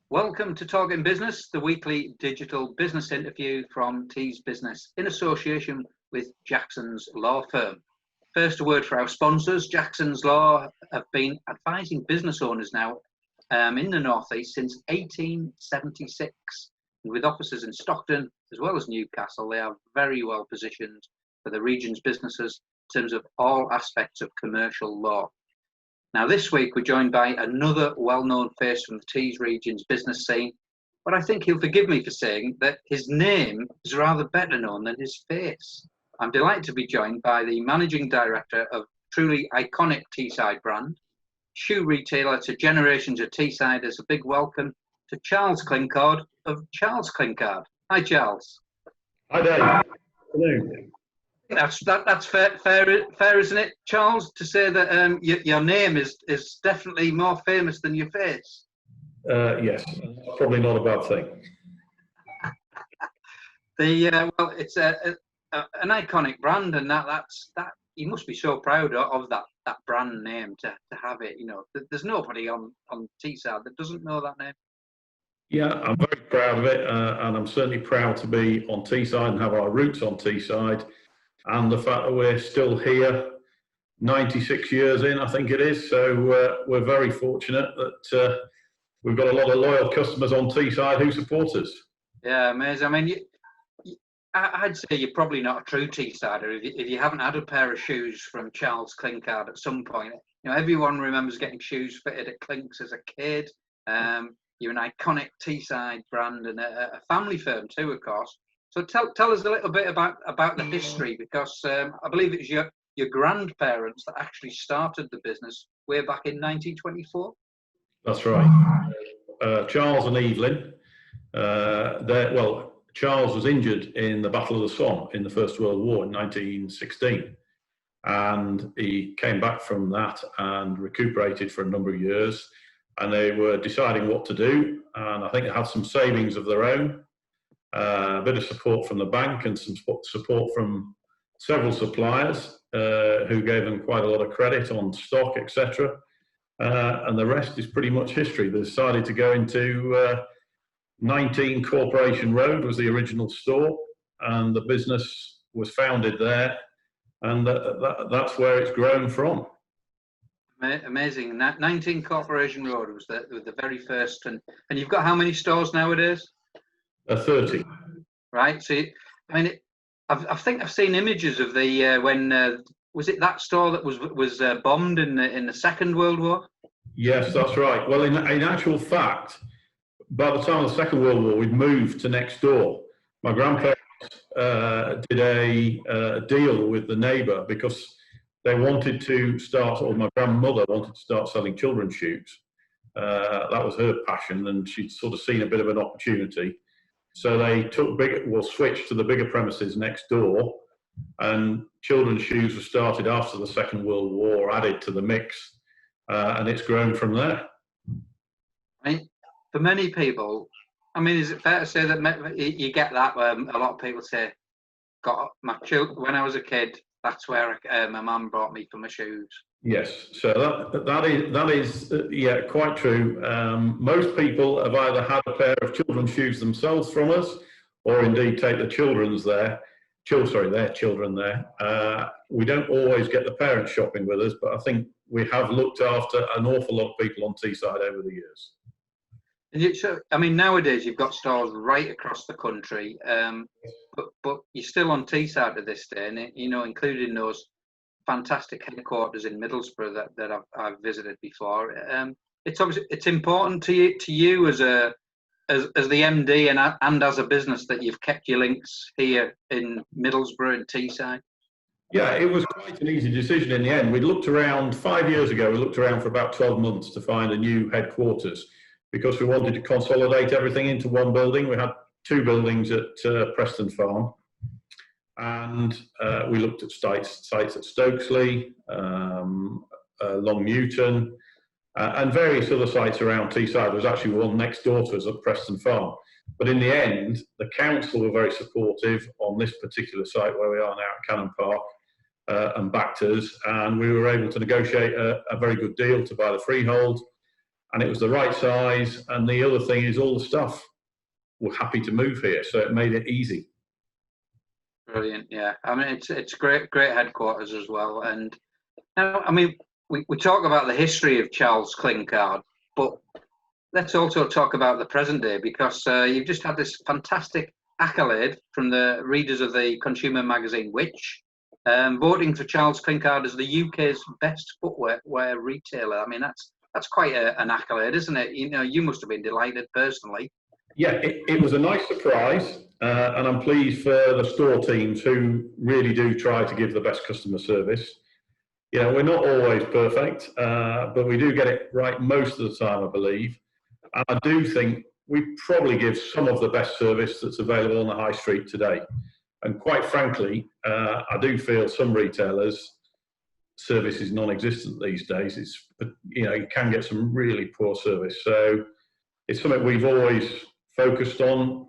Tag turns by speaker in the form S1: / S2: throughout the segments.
S1: Welcome to Talking Business, the weekly digital business interview from Tees Business in association with Jackson's Law Firm. First, a word for our sponsors. Jackson's Law have been advising business owners now in the North East since 1876. And with offices in Stockton as well as Newcastle, they are very well positioned for the region's businesses in terms of all aspects of commercial law. Now, this week we're joined by another well-known face from the Tees region's business scene, but I think he'll forgive me for saying that his name is rather better known than his face. I'm delighted to be joined by the Managing Director of truly iconic Teesside brand, shoe retailer to generations of Teessiders. A big welcome to Charles Clinkard of Charles Clinkard. Hi, Charles.
S2: Hi, Dave. Hello.
S1: That's fair, isn't it, Charles, to say that your name is definitely more famous than your face?
S2: Yes, probably not a bad thing.
S1: Well, it's an iconic brand, and that you must be so proud of that brand name to have it. You know, there's nobody on Teesside that doesn't know that name.
S2: Yeah, I'm very proud of it, and I'm certainly proud to be on Teesside and have our roots on Teesside. And the fact that we're still here 96 years in, I think it is. So we're very fortunate that we've got a lot of loyal customers on Teesside who support us.
S1: Yeah, amazing. I mean, I'd say you're probably not a true Teessider if you haven't had a pair of shoes from Charles Clinkard at some point. You know, everyone remembers getting shoes fitted at Clinks as a kid. You're an iconic Teesside brand and a family firm too, of course. So tell us a little bit about the history, because I believe it's your grandparents that actually started the business way back in 1924.
S2: That's right. Charles and Evelyn. Charles was injured in the Battle of the Somme in the First World War in 1916, and he came back from that and recuperated for a number of years. And they were deciding what to do, and I think they had some savings of their own. A bit of support from the bank and some support from several suppliers who gave them quite a lot of credit on stock, etc. And the rest is pretty much history. They decided to go into 19 Corporation Road was the original store, and the business was founded there, and that's where it's grown from.
S1: Amazing. 19 Corporation Road was the very first, and you've got how many stores nowadays?
S2: 30.
S1: Right. So, I mean, I think I've seen images of the when was it that store that was bombed in the Second World War?
S2: Yes, that's right. Well, in actual fact, by the time of the Second World War, we'd moved to next door. My grandparents did a deal with the neighbour because they wanted to start, or my grandmother wanted to start selling children's shoes. That was her passion, and she'd sort of seen a bit of an opportunity. So they switched to the bigger premises next door, and children's shoes were started after the Second World War, added to the mix, and it's grown from there.
S1: Right. For many people, I mean, is it fair to say that you get that where a lot of people say, "Got my when I was a kid, that's where my mum brought me for my shoes."
S2: Yes, so that is quite true. Most people have either had a pair of children's shoes themselves from us, or indeed take their children there. We don't always get the parents shopping with us, but I think we have looked after an awful lot of people on Teesside over the years.
S1: So, I mean, nowadays you've got stores right across the country, but you're still on Teesside to this day, and you know, including those fantastic headquarters in Middlesbrough that I've visited before. It's obviously important to you as the MD and as a business that you've kept your links here in Middlesbrough and Teesside.
S2: Yeah, it was quite an easy decision in the end. We looked around 5 years ago. We looked around for about 12 months to find a new headquarters because we wanted to consolidate everything into one building. We had 2 buildings at Preston Farm. And we looked at sites at Stokesley, Long Newton, and various other sites around Teesside. There was actually one next door to us at Preston Farm. But in the end, the council were very supportive on this particular site where we are now at Cannon Park, and backed us, and we were able to negotiate a very good deal to buy the freehold. and it was the right size. And the other thing is all the staff were happy to move here, so it made it easy.
S1: Brilliant, yeah. I mean, it's great headquarters as well. And now, I mean, we talk about the history of Charles Clinkard, but let's also talk about the present day, because you've just had this fantastic accolade from the readers of the consumer magazine Which, voting for Charles Clinkard as the UK's best footwear retailer. I mean, that's quite an accolade, isn't it? You know, you must have been delighted personally.
S2: Yeah, it was a nice surprise, and I'm pleased for the store teams who really do try to give the best customer service. You know, we're not always perfect, but we do get it right most of the time, I believe. And I do think we probably give some of the best service that's available on the high street today. And quite frankly, I do feel some retailers' service is non-existent these days. You know, you can get some really poor service. So it's something we've always focused on,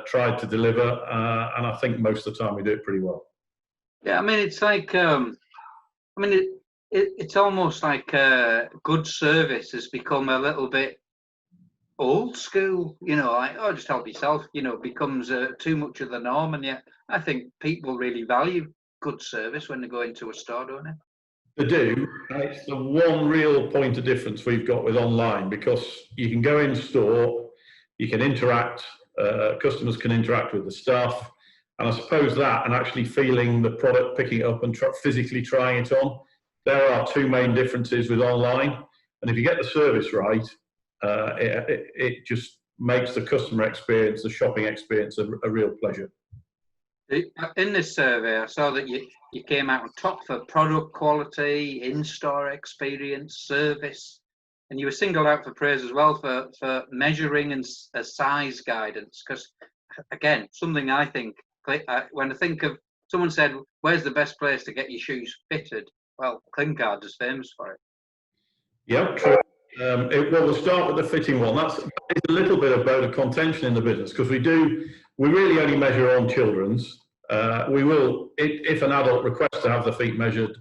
S2: tried to deliver, and I think most of the time we do it pretty well.
S1: Yeah, I mean, it's like, it's almost like good service has become a little bit old school, you know, like, oh, just help yourself, you know, becomes too much of the norm. And yet I think people really value good service when they go into a store, don't they?
S2: They do, and it's the one real point of difference we've got with online, because you can go in store, you can interact, customers can interact with the staff, and I suppose that, and actually feeling the product, picking it up and physically trying it on, there are two main differences with online. And if you get the service right, it just makes the customer experience, the shopping experience, a real pleasure.
S1: In this survey, I saw that you came out on top for product quality, in-store experience, service, and you were singled out for praise as well for measuring and size guidance. Because, again, something I think, when I think of, someone said, where's the best place to get your shoes fitted? Well, Clinkard is famous for it.
S2: Yeah, true. Well, we'll start with the fitting one. That's a little bit of bone of contention in the business, because we really only measure on children's. We will, if an adult requests to have the feet measured,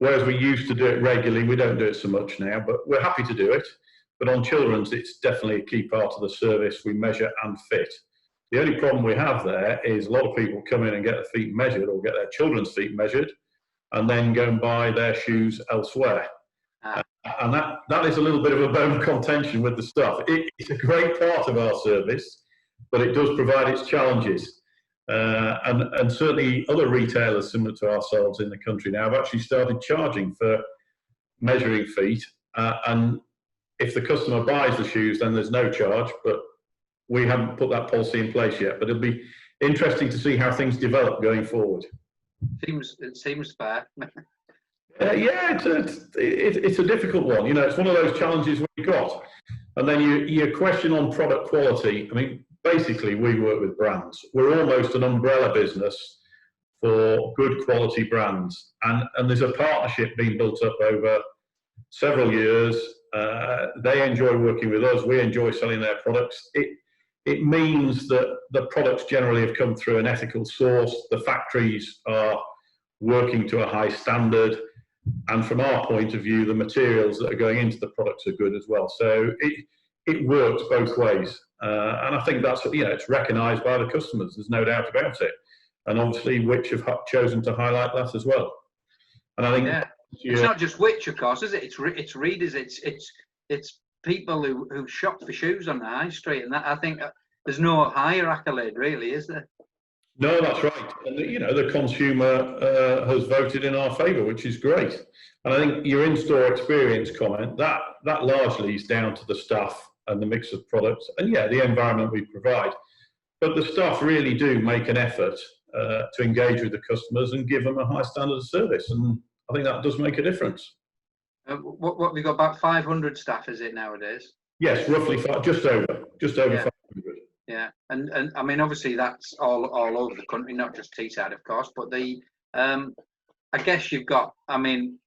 S2: whereas we used to do it regularly, we don't do it so much now, but we're happy to do it. But on children's, it's definitely a key part of the service. We measure and fit. The only problem we have there is a lot of people come in and get their feet measured, or get their children's feet measured, and then go and buy their shoes elsewhere. And that is a little bit of a bone of contention with the staff. It's a great part of our service, but it does provide its challenges. And certainly other retailers similar to ourselves in the country now have actually started charging for measuring feet. And if the customer buys the shoes, then there's no charge, but we haven't put that policy in place yet. But it'll be interesting to see how things develop going forward.
S1: It seems fair.
S2: Yeah, it's a difficult one. You know, it's one of those challenges we've got. And then your question on product quality. I mean, basically, we work with brands. We're almost an umbrella business for good quality brands. And there's a partnership being built up over several years. They enjoy working with us. We enjoy selling their products. It means that the products generally have come through an ethical source. The factories are working to a high standard. And from our point of view, the materials that are going into the products are good as well. So it works both ways. And I think that's, you know, it's recognised by the customers. There's no doubt about it. And obviously, Which have chosen to highlight that as well. And I think
S1: it's not just Which, of course, is it? It's readers. It's people who shop for shoes on the high street, and that, I think there's no higher accolade, really, is there?
S2: No, that's right. And you know, the consumer has voted in our favour, which is great. And I think your in-store experience comment, that largely is down to the staff and the mix of products, and yeah, the environment we provide. But the staff really do make an effort to engage with the customers and give them a high standard of service, and I think that does make a difference.
S1: What we got, about 500 staff, is it nowadays?
S2: Yes, roughly just over
S1: yeah.
S2: 500.
S1: Yeah, and I mean, obviously that's all over the country, not just Teesside, of course. But I guess you've got. I mean,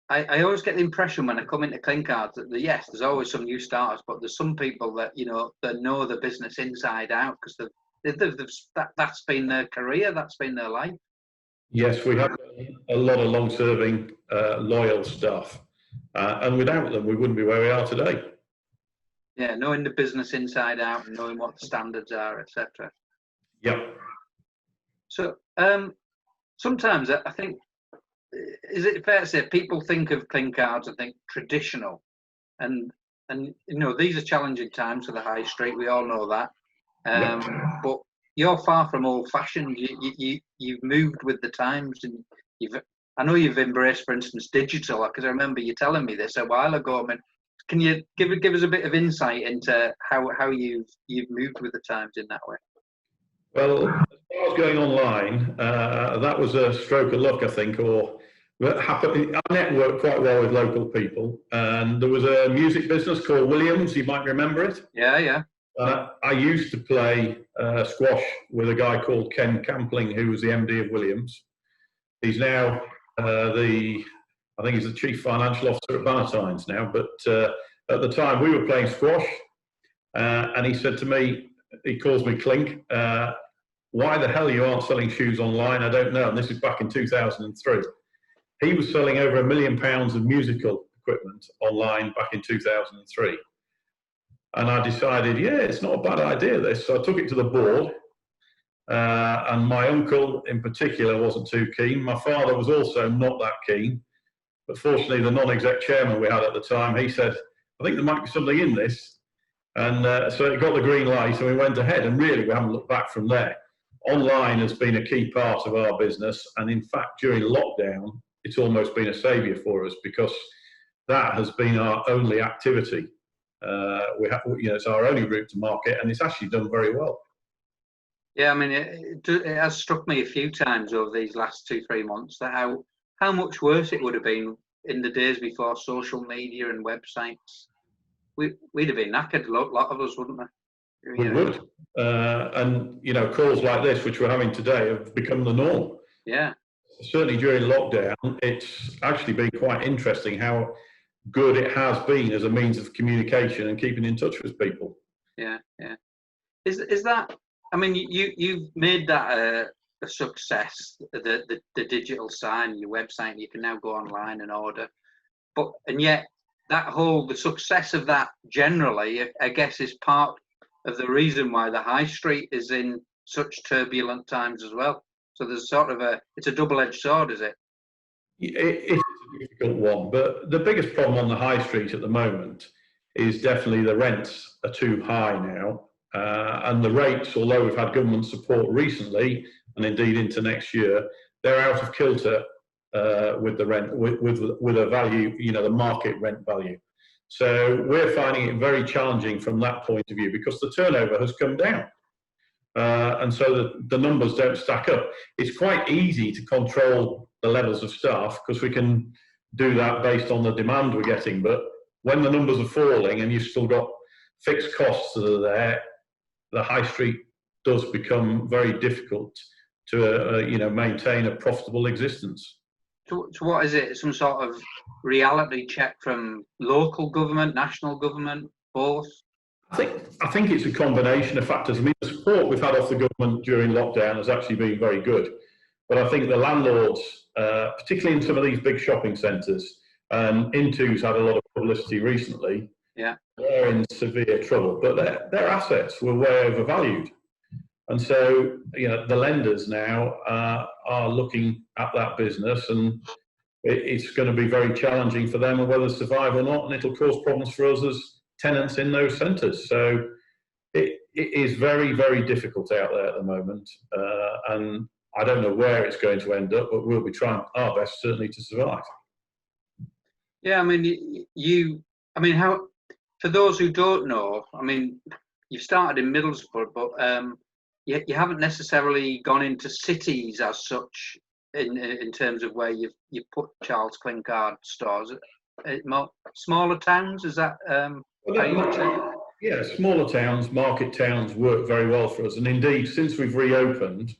S1: I always get the impression when I come into Clinkard that yes, there's always some new starters, but there's some people that that know the business inside out, because that's been their career, that's been their life.
S2: Yes, we have a lot of long-serving, loyal staff, and without them, we wouldn't be where we are today.
S1: Yeah, knowing the business inside out and knowing what the standards are, etc.
S2: Yep.
S1: So sometimes I think, is it fair to say people think of Clinkards and think traditional, and these are challenging times for the high street. We all know that.
S2: Yep.
S1: But you're far from old-fashioned. You've moved with the times, and I know you've embraced, for instance, digital. Because I remember you telling me this a while ago. I mean, can you give us a bit of insight into how you've moved with the times in that way?
S2: Well, as far as going online, that was a stroke of luck, I think, or happened. I networked quite well with local people, and there was a music business called Williams. You might remember it.
S1: Yeah, yeah.
S2: I used to play squash with a guy called Ken Campling, who was the MD of Williams. He's now I think he's the chief financial officer at Bannatynes now. But at the time, we were playing squash, and he said to me, he calls me Clink. Why the hell you aren't selling shoes online? I don't know. And this is back in 2003. He was selling over £1 million of musical equipment online back in 2003. And I decided, yeah, it's not a bad idea, this. So I took it to the board. And my uncle in particular wasn't too keen. My father was also not that keen. But fortunately, the non-exec chairman we had at the time, he said, I think there might be something in this. And so it got the green light and we went ahead. And really, we haven't looked back from there. Online has been a key part of our business. And in fact, during lockdown, it's almost been a saviour for us because that has been our only activity. It's our only route to market, and it's actually done very well.
S1: Yeah, I mean, it has struck me a few times over these last 2-3 months that how much worse it would have been in the days before social media and websites. We'd have been knackered, a lot of us, wouldn't we?
S2: We would. And, calls like this, which we're having today, have become the norm.
S1: Yeah.
S2: Certainly during lockdown, it's actually been quite interesting how good it has been as a means of communication and keeping in touch with people.
S1: Yeah, yeah. Is that, I mean, you've made that a success, the digital sign, your website, you can now go online and order. And yet the success of that generally, I guess, is part of the reason why the high street is in such turbulent times as well. So there's sort of it's a double-edged sword, is it?
S2: It is a difficult one, but the biggest problem on the high street at the moment is definitely the rents are too high now. And the rates, although we've had government support recently, and indeed into next year, they're out of kilter with the rent, with a value, the market rent value. So we're finding it very challenging from that point of view because the turnover has come down. And so the numbers don't stack up. It's quite easy to control the levels of staff because we can do that based on the demand we're getting. But when the numbers are falling and you've still got fixed costs that are there, the high street does become very difficult to maintain a profitable existence.
S1: So what is it? Some sort of reality check from local government, national government, both?
S2: I think it's a combination of factors. I mean, the support we've had off the government during lockdown has actually been very good. But I think the landlords, particularly in some of these big shopping centres, Intu's had a lot of publicity recently.
S1: Yeah,
S2: they're in severe trouble. But their assets were way overvalued. And so, the lenders now are looking at that business, and it's going to be very challenging for them whether to survive or not, and it'll cause problems for us as tenants in those centres. So it is very, very difficult out there at the moment, and I don't know where it's going to end up, but we'll be trying our best certainly to survive.
S1: Yeah, I mean, how, for those who don't know, I mean, you've started in Middlesbrough, but you haven't necessarily gone into cities as such in terms of where you've put Charles Clinkard stores. Smaller towns, is that?
S2: Yeah, smaller towns, market towns work very well for us, and indeed, since we've reopened,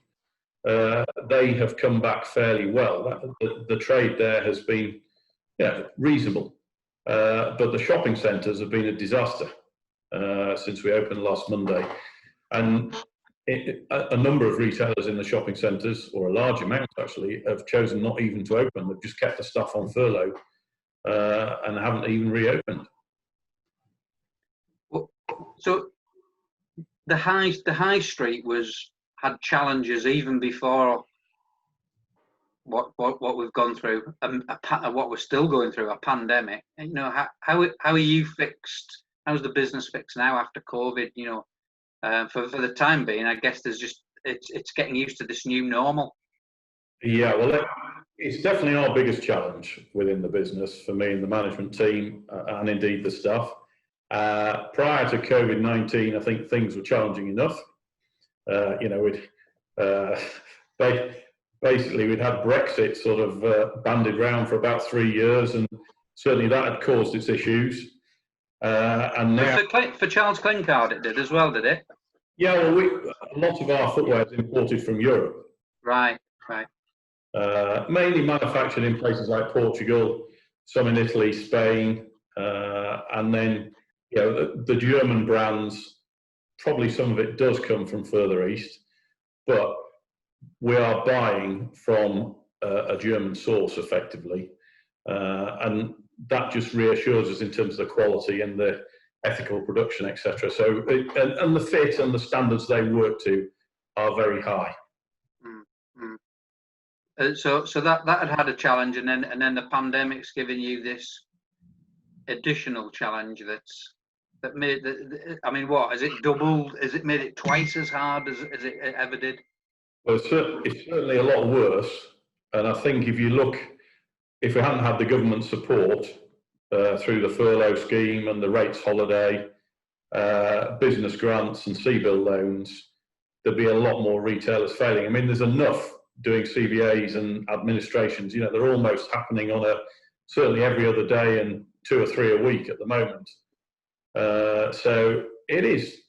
S2: they have come back fairly well. The trade there has been reasonable, but the shopping centres have been a disaster since we opened last Monday, and a number of retailers in the shopping centres, or a large amount actually, have chosen not even to open. They've just kept the staff on furlough and haven't even reopened.
S1: So the high street had challenges even before what we've gone through, what we're still going through, a pandemic. You know, how are you fixed? How's the business fixed now after COVID? You know, for the time being, I guess it's getting used to this new normal.
S2: Yeah, well, it's definitely our biggest challenge within the business for me and the management team, and indeed the staff. Prior to COVID-19, I think things were challenging enough. You know, basically we'd had Brexit sort of banded round for about 3 years, and certainly that had caused its issues. And now,
S1: for Charles Clinkard, it did as well, did it?
S2: Yeah, well, a lot of our footwear is imported from Europe.
S1: Right.
S2: Mainly manufactured in places like Portugal, some in Italy, Spain, and then, you know, the German brands, probably some of it does come from further east, but we are buying from a German source effectively, and that just reassures us in terms of the quality and the ethical production, etc. So, and the fit and the standards they work to are very high.
S1: So that had a challenge, and then the pandemic's given you this additional challenge that made I mean, what has it doubled? Has it made it twice as hard as it ever did?
S2: Well, it's certainly a lot worse. And I think if we hadn't had the government support through the furlough scheme and the rates holiday, business grants and CBIL loans, there'd be a lot more retailers failing. I mean, there's enough doing CVAs and administrations, you know, they're almost happening on certainly every other day and 2 or 3 a week at the moment. So it is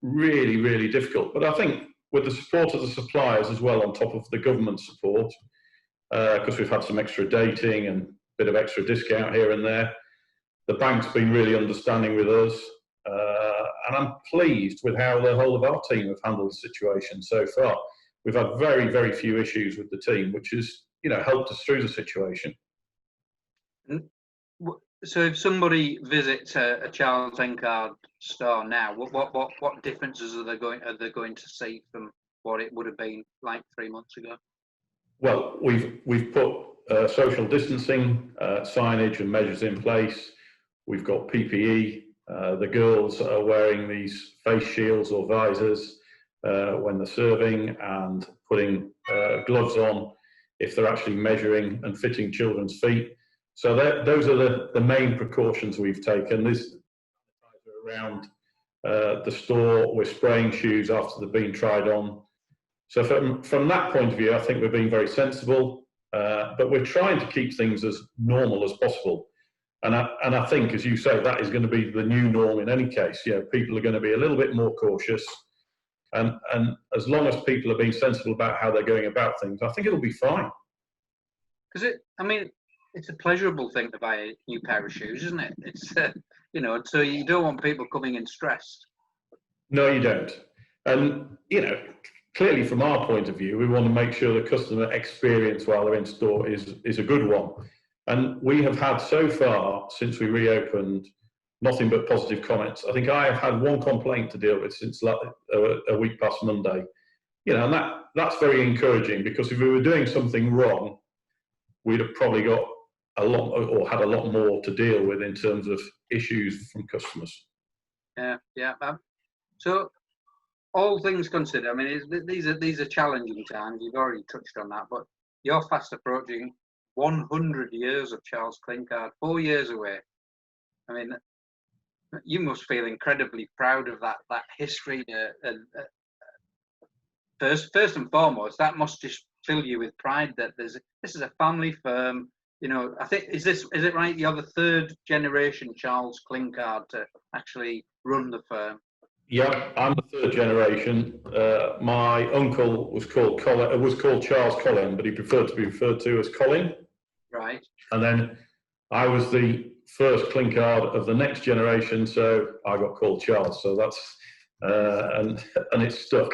S2: really, really difficult. But I think with the support of the suppliers as well, on top of the government support, because we've had some extra dating and a bit of extra discount here and there, the bank's been really understanding with us. And I'm pleased with how the whole of our team have handled the situation so far. We've had very, very few issues with the team, which has, you know, helped us through the situation.
S1: So, if somebody visits a Charles Clinkard store now, what differences are they going to see from what it would have been like 3 months ago?
S2: Well, we've put social distancing signage and measures in place. We've got PPE. The girls are wearing these face shields or visors when they're serving, and putting gloves on if they're actually measuring and fitting children's feet. So those are the main precautions we've taken. There's around the store. We're spraying shoes after they've been tried on. So from that point of view, I think we're being very sensible, but we're trying to keep things as normal as possible. And I think, as you say, that is going to be the new norm in any case. You know, people are going to be a little bit more cautious. And as long as people are being sensible about how they're going about things, I think it'll be fine.
S1: Because it's a pleasurable thing to buy a new pair of shoes, isn't it? It's you know, so you don't want people coming in stressed.
S2: No, you don't. And you know, clearly from our point of view, we want to make sure the customer experience while they're in store is a good one. And we have had so far, since we reopened, nothing but positive comments. I think I have had one complaint to deal with since a week past Monday. You know, and that's very encouraging, because if we were doing something wrong, we'd have probably got a lot, or had a lot more to deal with in terms of issues from customers.
S1: Yeah. So, all things considered, I mean, these are challenging times. You've already touched on that, but you're fast approaching 100 years of Charles Clinkard, 4 years away. I mean, you must feel incredibly proud of that history. First and foremost, that must just fill you with pride that this is a family firm. You know, I think is it right? You're the third generation Charles Clinkard to actually run the firm.
S2: Yeah, I'm the third generation. My uncle was called Charles Colin, but he preferred to be referred to as Colin.
S1: Right.
S2: And then I was the first Clinkard of the next generation, so I got called Charles. So that's and it's stuck.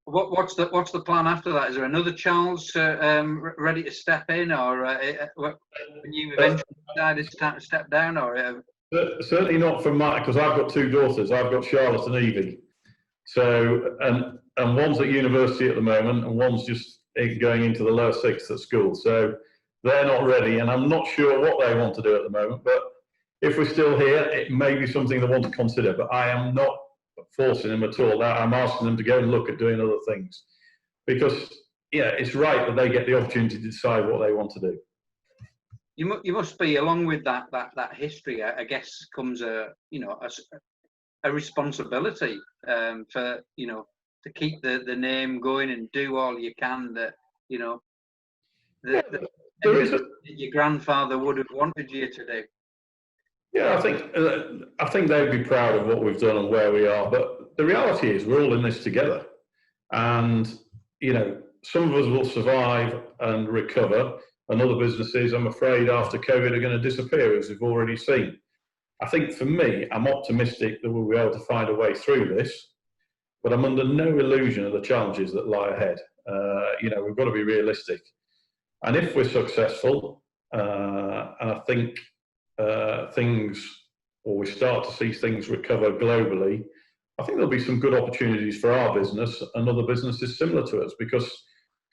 S1: What's the plan after that? Is there another Charles ready to step in, or when you eventually decided to step down, or
S2: Certainly not from my, because I've got two daughters. I've got Charlotte and Evie. So, and one's at university at the moment, and one's just going into the lower sixth at school. So they're not ready, and I'm not sure what they want to do at the moment. But if we're still here, it may be something they want to consider. But I am not forcing them at all. I'm asking them to go and look at doing other things, because it's right that they get the opportunity to decide what they want to do.
S1: You must be, along with that history, I guess, comes a responsibility for to keep the name going and do all you can that your grandfather would have wanted you to do.
S2: Yeah, I think they'd be proud of what we've done and where we are. But the reality is, we're all in this together, and some of us will survive and recover, and other businesses, I'm afraid, after COVID, are going to disappear, as we've already seen. I think for me, I'm optimistic that we'll be able to find a way through this, but I'm under no illusion of the challenges that lie ahead. We've got to be realistic. And if we're successful, and I think we start to see things recover globally, I think there'll be some good opportunities for our business and other businesses similar to us, because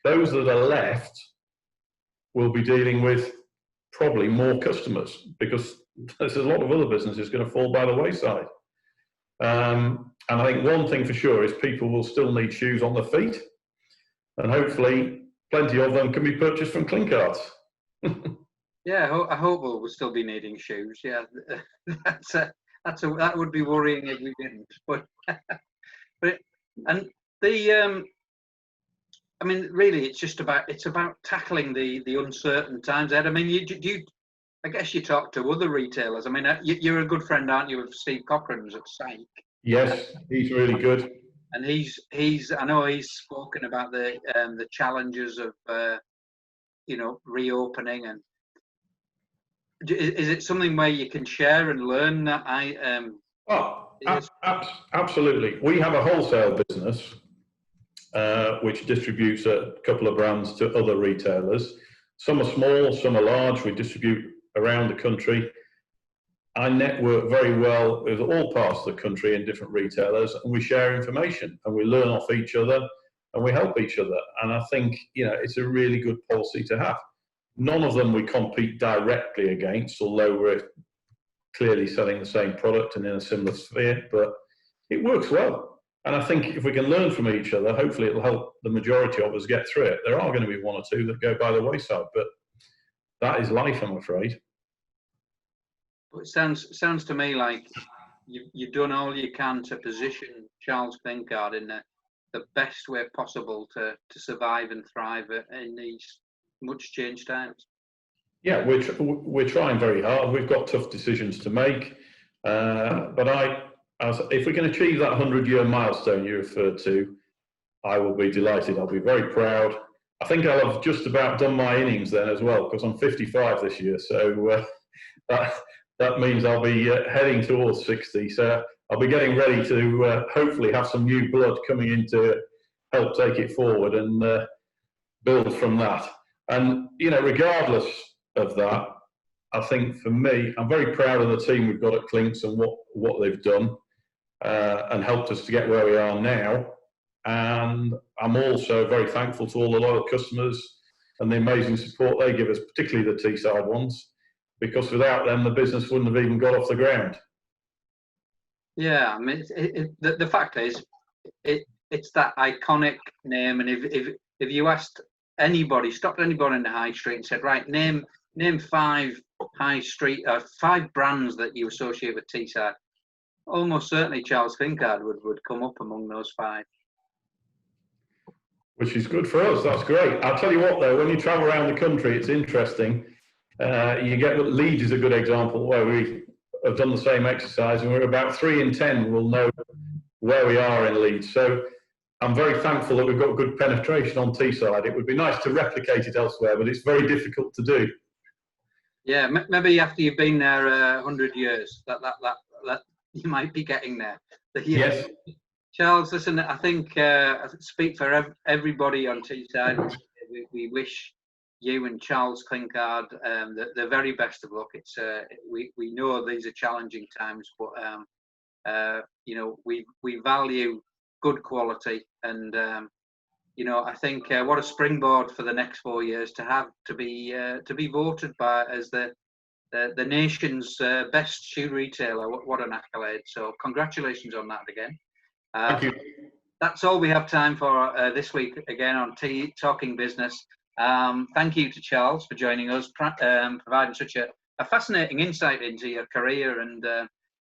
S2: those that are left will be dealing with probably more customers, because there's a lot of other businesses going to fall by the wayside. And I think one thing for sure is people will still need shoes on their feet, and hopefully plenty of them can be purchased from Clinkards.
S1: Yeah, I hope we'll still be needing shoes. Yeah, that would be worrying if we didn't. I mean, really, it's about tackling the uncertain times ahead. I mean, I guess you talk to other retailers. I mean, you're a good friend, aren't you, of Steve Cochran's at Psych?
S2: Yes, he's really good.
S1: And I know he's spoken about the challenges of reopening. And is it something where you can share and learn that?
S2: Absolutely. We have a wholesale business which distributes a couple of brands to other retailers. Some are small, some are large. We distribute around the country. I network very well with all parts of the country and different retailers, and we share information and we learn off each other and we help each other. And I think it's a really good policy to have. None of them we compete directly against, although we're clearly selling the same product and in a similar sphere, but it works well. And I think if we can learn from each other, hopefully it'll help the majority of us get through it. There are going to be one or two that go by the wayside, but that is life, I'm afraid.
S1: It sounds to me like you've done all you can to position Charles Clinkard in the best way possible to survive and thrive in these much changed times.
S2: Yeah, we're trying very hard. We've got tough decisions to make, but if we can achieve that 100-year milestone you referred to, I will be delighted. I'll be very proud. I think I'll have just about done my innings then as well, because I'm 55 this year. So that means I'll be heading towards 60. So I'll be getting ready to hopefully have some new blood coming in to help take it forward and build from that. And, regardless of that, I think for me, I'm very proud of the team we've got at Clinks and what they've done and helped us to get where we are now. And I'm also very thankful to all the loyal customers and the amazing support they give us, particularly the Teesside ones, because without them, the business wouldn't have even got off the ground.
S1: Yeah, I mean, the fact is, it's that iconic name. And if you stopped anybody in the high street and said, right, name 5 high street, 5 brands that you associate with Teesside, almost certainly Charles Clinkard would come up among those 5.
S2: Which is good for us. That's great. I'll tell you what, though, when you travel around the country, it's interesting. You get Leeds is a good example where we have done the same exercise, and we're about 3 in 10 will know where we are in Leeds. So I'm very thankful that we've got good penetration on Teesside. It would be nice to replicate it elsewhere, but it's very difficult to do.
S1: Yeah, maybe after you've been there 100 years, that you might be getting there.
S2: Yes.
S1: Charles, listen, I think I speak for everybody on Teesside. We wish you and Charles Clinkard the very best of luck. It's we know these are challenging times, but you know, we value good quality, and you know, I think what a springboard for the next 4 years to be voted by as the nation's best shoe retailer. What an accolade! So congratulations on that again.
S2: Thank you.
S1: That's all we have time for this week. Again on Talking Business. Thank you to Charles for joining us, providing such a fascinating insight into your career, and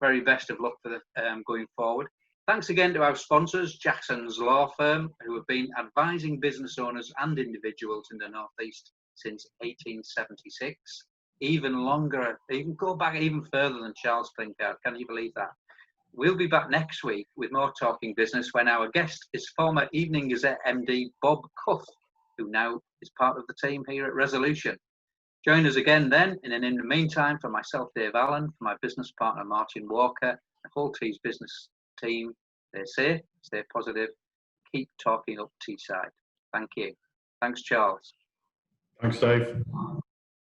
S1: very best of luck for the going forward. Thanks again to our sponsors, Jackson's Law Firm, who have been advising business owners and individuals in the North East since 1876. Even longer, even go back even further than Charles Clinkard. Can you believe that? We'll be back next week with more Talking Business, when our guest is former Evening Gazette MD Bob Cuff, who now is part of the team here at Resolution. Join us again then, and in the meantime, for myself, Dave Allan, for my business partner, Martin Walker, the whole Tees Business team, stay safe, stay positive, keep talking up Teesside. Thank you. Thanks, Charles.
S2: Thanks, Dave.